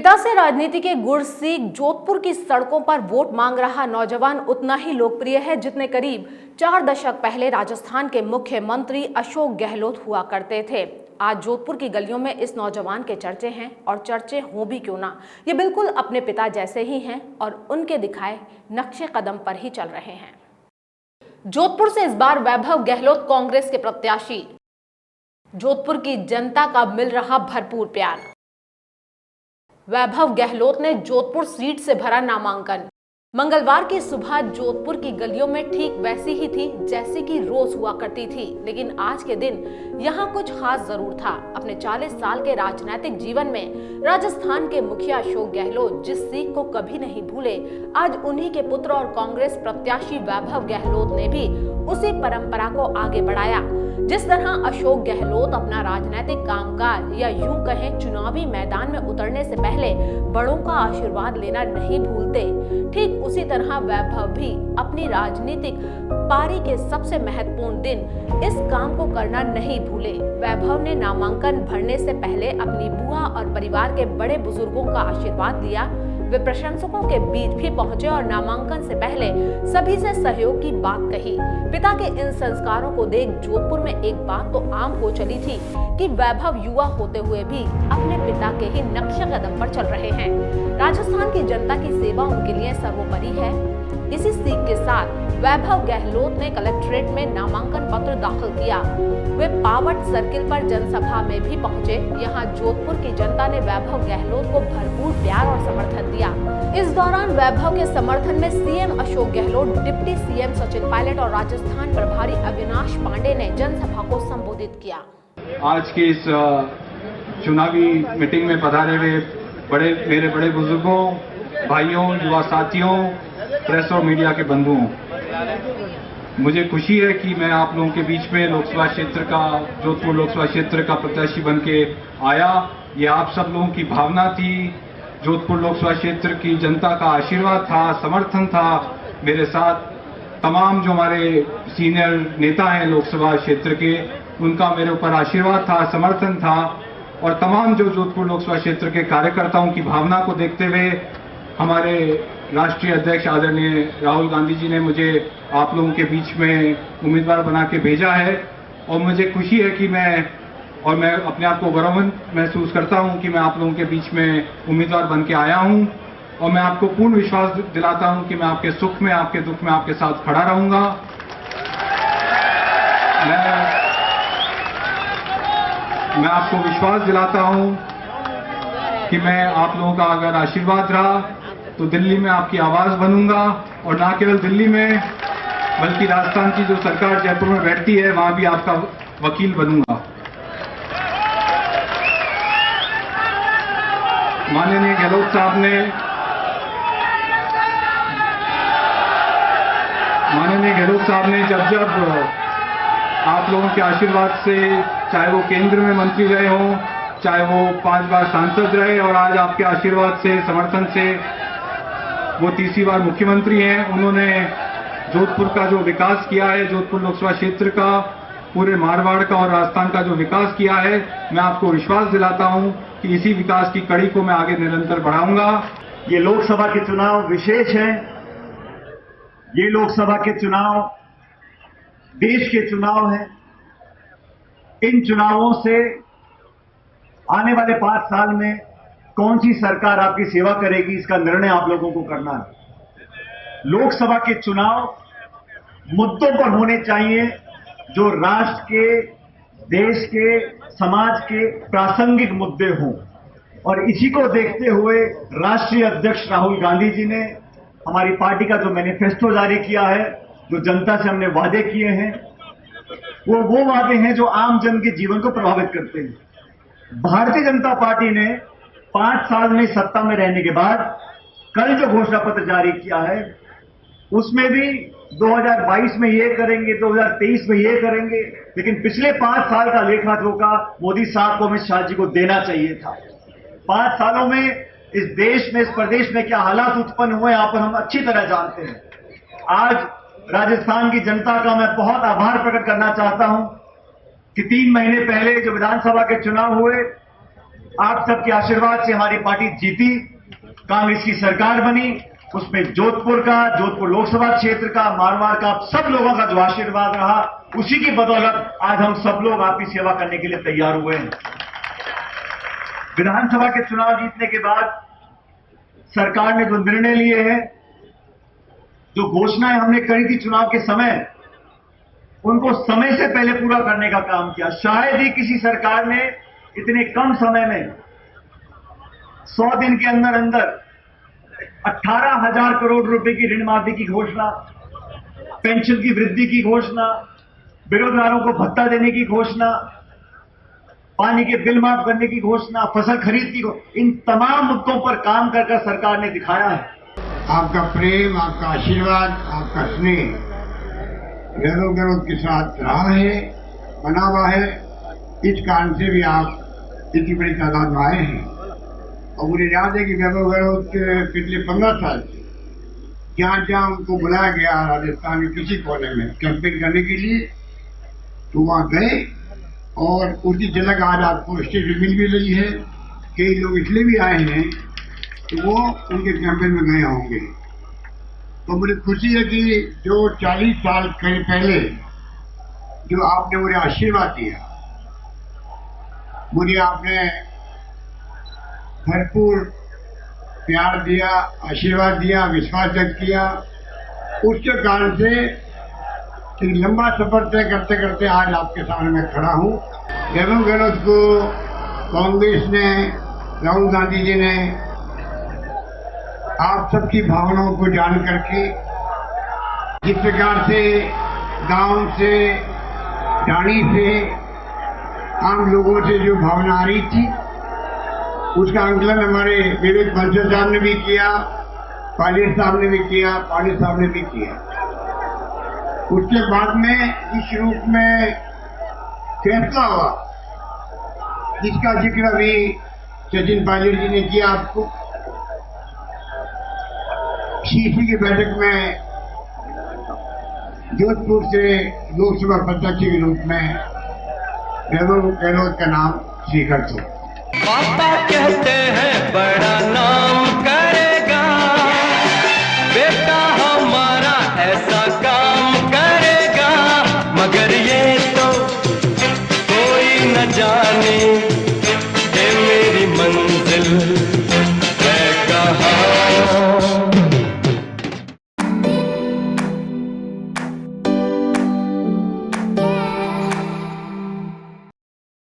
पिता से राजनीति के गुर सीख जोधपुर की सड़कों पर वोट मांग रहा नौजवान उतना ही लोकप्रिय है जितने करीब 4 दशक पहले राजस्थान के मुख्यमंत्री अशोक गहलोत हुआ करते थे। आज जोधपुर की गलियों में इस नौजवान के चर्चे हैं और चर्चे हों भी क्यों ना, ये बिल्कुल अपने पिता जैसे ही हैं और उनके दिखाए नक्शे कदम पर ही चल रहे हैं। जोधपुर से इस बार वैभव गहलोत कांग्रेस के प्रत्याशी। जोधपुर की जनता का मिल रहा भरपूर प्यार। वैभव गहलोत ने जोधपुर सीट से भरा नामांकन। मंगलवार की सुबह जोधपुर की गलियों में ठीक वैसी ही थी जैसी कि रोज हुआ करती थी, लेकिन आज के दिन यहाँ कुछ खास जरूर था। अपने 40 साल के राजनीतिक जीवन में राजस्थान के मुखिया अशोक गहलोत जिस सीख को कभी नहीं भूले, आज उन्हीं के पुत्र और कांग्रेस प्रत्याशी वैभव गहलोत ने भी उसी परंपरा को आगे बढ़ाया। जिस तरह अशोक गहलोत अपना राजनीतिक कामकाज या यूं कहें चुनावी मैदान में उतरने से पहले बड़ों का आशीर्वाद लेना नहीं भूलते, ठीक उसी तरह वैभव भी अपनी राजनीतिक पारी के सबसे महत्वपूर्ण दिन इस काम को करना नहीं भूले। वैभव ने नामांकन भरने से पहले अपनी बुआ और परिवार के बड़े बुजुर्गों का आशीर्वाद लिया। वे प्रशंसकों के बीच भी पहुंचे और नामांकन से पहले सभी से सहयोग की बात कही। पिता के इन संस्कारों को देख जोधपुर में एक बात तो आम हो चली थी कि वैभव युवा होते हुए भी अपने पिता के ही नक्शे कदम पर चल रहे हैं। राजस्थान की जनता की सेवा उनके लिए सर्वोपरि है। इसी सीख के साथ वैभव गहलोत ने कलेक्ट्रेट में नामांकन पत्र दाखिल किया। वे पावट सर्किल पर जनसभा में भी पहुंचे। यहाँ जोधपुर की जनता ने वैभव गहलोत को भरपूर प्यार और समर्थन दिया। इस दौरान वैभव के समर्थन में CM Ashok Gehlot, deputy CM Sachin Pilot और राजस्थान प्रभारी अविनाश पांडे ने जनसभा को संबोधित किया। आज की इस चुनावी मीटिंग में पधारे हुए मेरे बड़े बुजुर्गों, भाइयों, युवा साथियों, प्रेस और मीडिया के बंधुओं, मुझे खुशी है कि मैं आप लोगों के बीच में लोकसभा क्षेत्र का, जोधपुर लोकसभा क्षेत्र का प्रत्याशी बन के आया। ये आप सब लोगों की भावना थी, जोधपुर लोकसभा क्षेत्र की जनता का आशीर्वाद था, समर्थन था। मेरे साथ तमाम जो हमारे सीनियर नेता हैं लोकसभा क्षेत्र के, उनका मेरे ऊपर आशीर्वाद था, समर्थन था। और तमाम जो जोधपुर लोकसभा क्षेत्र के कार्यकर्ताओं की भावना को देखते हुए हमारे राष्ट्रीय अध्यक्ष आदरणीय राहुल गांधी जी ने मुझे आप लोगों के बीच में उम्मीदवार बना के भेजा है। और मुझे खुशी है कि मैं अपने आप को गौरवान्वित महसूस करता हूं कि मैं आप लोगों के बीच में उम्मीदवार बन के आया हूं। और मैं आपको पूर्ण विश्वास दिलाता हूं कि मैं आपके सुख में, आपके दुख में आपके साथ खड़ा रहूंगा। मैं आपको विश्वास दिलाता हूं कि मैं आप लोगों का अगर आशीर्वाद रहा तो दिल्ली में आपकी आवाज बनूंगा, और ना केवल दिल्ली में बल्कि राजस्थान की जो सरकार जयपुर में बैठती है वहां भी आपका वकील बनूंगा। माननीय गहलोत साहब ने जब आप लोगों के आशीर्वाद से, चाहे वो केंद्र में मंत्री रहे हों, चाहे वो 5 बार सांसद रहे, और आज आपके आशीर्वाद से, समर्थन से वो 3री बार मुख्यमंत्री हैं, उन्होंने जोधपुर का जो विकास किया है, जोधपुर लोकसभा क्षेत्र का, पूरे मारवाड़ का और राजस्थान का जो विकास किया है, मैं आपको विश्वास दिलाता हूं कि इसी विकास की कड़ी को मैं आगे निरंतर बढ़ाऊंगा। ये लोकसभा के चुनाव विशेष हैं। ये लोकसभा के चुनाव देश के चुनाव हैं। इन चुनावों से आने वाले 5 साल में कौन सी सरकार आपकी सेवा करेगी, इसका निर्णय आप लोगों को करना है। लोकसभा के चुनाव मुद्दों पर होने चाहिए जो राष्ट्र के, देश के, समाज के प्रासंगिक मुद्दे हों। और इसी को देखते हुए राष्ट्रीय अध्यक्ष राहुल गांधी जी ने हमारी पार्टी का जो मैनिफेस्टो जारी किया है, जो जनता से हमने वादे किए हैं, वो वादे हैं जो आम जन के जीवन को प्रभावित करते हैं। भारतीय जनता पार्टी ने 5 साल में सत्ता में रहने के बाद कल जो घोषणा पत्र जारी किया है, उसमें भी 2022 में ये करेंगे, 2023 में ये करेंगे, लेकिन पिछले 5 साल का लेखा जोखा मोदी साहब को, अमित शाह जी को देना चाहिए था। 5 सालों में इस देश में, इस प्रदेश में क्या हालात उत्पन्न हुए यहाँ पर हम अच्छी तरह जानते हैं। आज राजस्थान की जनता का मैं बहुत आभार प्रकट करना चाहता हूं कि 3 महीने पहले जो विधानसभा के चुनाव हुए, आप सबके आशीर्वाद से हमारी पार्टी जीती, कांग्रेस की सरकार बनी। उसमें जोधपुर लोकसभा क्षेत्र का, मारवाड़ का, आप सब लोगों का जो आशीर्वाद रहा, उसी की बदौलत आज हम सब लोग आपकी सेवा करने के लिए तैयार हुए हैं। विधानसभा के चुनाव जीतने के बाद सरकार ने जो निर्णय लिए हैं, जो घोषणाएं हमने करी थी चुनाव के समय, उनको समय से पहले पूरा करने का काम किया। शायद ही किसी सरकार ने इतने कम समय में 100 दिन के अंदर अंदर 18,000 करोड़ रुपए की ऋण माफी की घोषणा, पेंशन की वृद्धि की घोषणा, बेरोजगारों को भत्ता देने की घोषणा, पानी के बिल माफ करने की घोषणा, फसल खरीद की, इन तमाम मुद्दों पर काम कर सरकार ने दिखाया है। आपका प्रेम, आपका आशीर्वाद, आपका स्नेह वैभव गहलोत के साथ रहा है, बना हुआ है। इस कारण से भी आप इतनी बड़ी तादाद में आए हैं। और मुझे याद है कि वैभव गहलोत पिछले 15 साल से जहां जहां उनको बुलाया गया राजस्थान के किसी कोने में कैंपेन करने के लिए, तो वहां गए। और उसी झलक आज आपको स्टेज पे मिल भी रही है। कई लोग इसलिए भी आए हैं तो वो उनके कैंपेन में गए होंगे। तो मुझे खुशी है कि जो 40 साल पहले जो आपने मुझे आशीर्वाद दिया, मुझे आपने भरपूर प्यार दिया, आशीर्वाद दिया, विश्वास व्यक्त किया, उसके कारण से एक लंबा सफर तय करते करते आज आपके सामने मैं खड़ा हूं। वैभव गहलोत को कांग्रेस ने, राहुल गांधी जी ने आप सबकी भावनाओं को जान करके जिस प्रकार से गांव से, ढाणी से, आम लोगों से जो भावना आ रही थी, उसका आंकलन हमारे विवेक बंसल साहब ने भी किया, पायलट साहब ने भी किया, पायलट साहब ने भी किया। उसके बाद में इस रूप में फैसला हुआ, जिसका जिक्र अभी सचिन पायलट जी ने किया आपको। सीसी की बैठक में जोधपुर से लोकसभा प्रत्याशी के रूप में वैभव गहलोत का नाम स्वीकृत हो। पापा कहते हैं बड़ा नाम करेगा, बेटा हमारा ऐसा काम करेगा, मगर ये तो कोई न जाने ये मेरी मंजिल